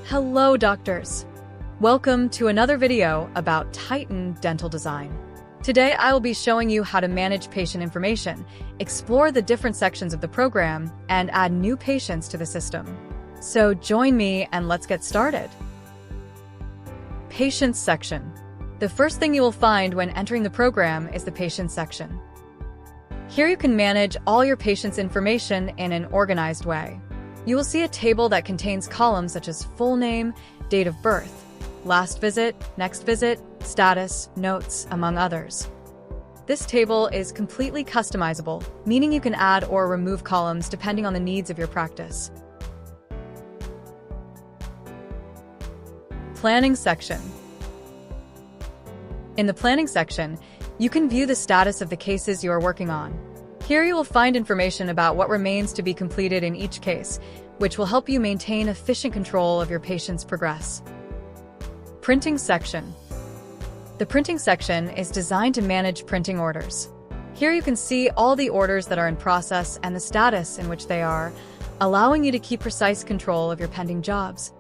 Hello, doctors. Welcome to another video about Titan Dental Design. Today, I will be showing you how to manage patient information, explore the different sections of the program, and add new patients to the system. So join me and let's get started. Patients section. The first thing you will find when entering the program is the Patients section. Here you can manage all your patients' information in an organized way. You will see a table that contains columns such as full name, date of birth, last visit, next visit, status, notes, among others. This table is completely customizable, meaning you can add or remove columns depending on the needs of your practice. Planning section. In the planning section, you can view the status of the cases you are working on. Here you will find information about what remains to be completed in each case, which will help you maintain efficient control of your patient's progress. Printing section. The printing section is designed to manage printing orders. Here you can see all the orders that are in process and the status in which they are, allowing you to keep precise control of your pending jobs.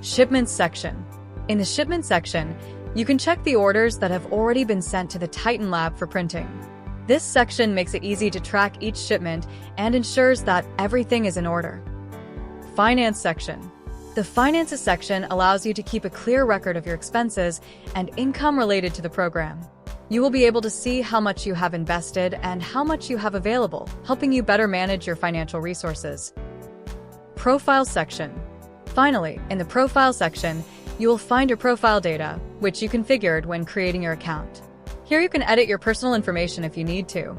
Shipments section. In the shipment section, you can check the orders that have already been sent to the Titan lab for printing. This section makes it easy to track each shipment and ensures that everything is in order. Finance section. The Finances section allows you to keep a clear record of your expenses and income related to the program. You will be able to see how much you have invested and how much you have available, helping you better manage your financial resources. Profile section. Finally, in the Profile section, you will find your profile data, which you configured when creating your account. Here you can edit your personal information if you need to.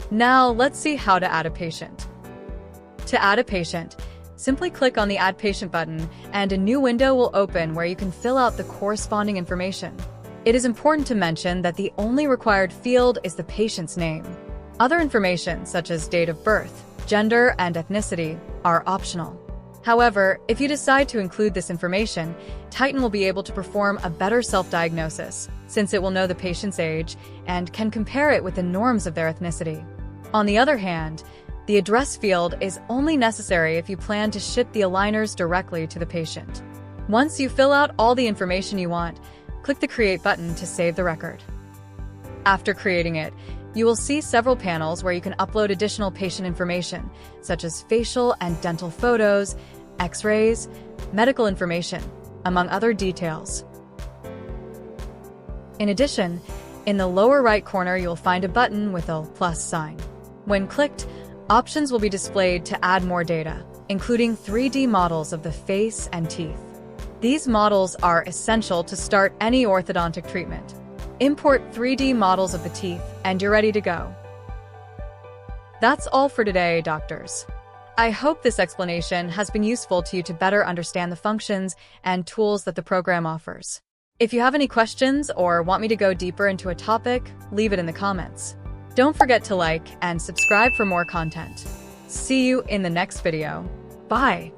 Now, let's see how to add a patient. To add a patient, simply click on the Add Patient button and a new window will open where you can fill out the corresponding information. It is important to mention that the only required field is the patient's name. Other information, such as date of birth, gender, and ethnicity, are optional. However, if you decide to include this information, Titan will be able to perform a better self-diagnosis, since it will know the patient's age and can compare it with the norms of their ethnicity. On the other hand, the address field is only necessary if you plan to ship the aligners directly to the patient. Once you fill out all the information you want, click the Create button to save the record. After creating it, you will see several panels where you can upload additional patient information, such as facial and dental photos, X-rays, medical information, among other details. In addition, in the lower right corner you will find a button with a plus sign. When clicked, options will be displayed to add more data, including 3D models of the face and teeth. These models are essential to start any orthodontic treatment. Import 3D models of the teeth, and you're ready to go. That's all for today, doctors. I hope this explanation has been useful to you to better understand the functions and tools that the program offers. If you have any questions or want me to go deeper into a topic, leave it in the comments. Don't forget to like and subscribe for more content. See you in the next video. Bye!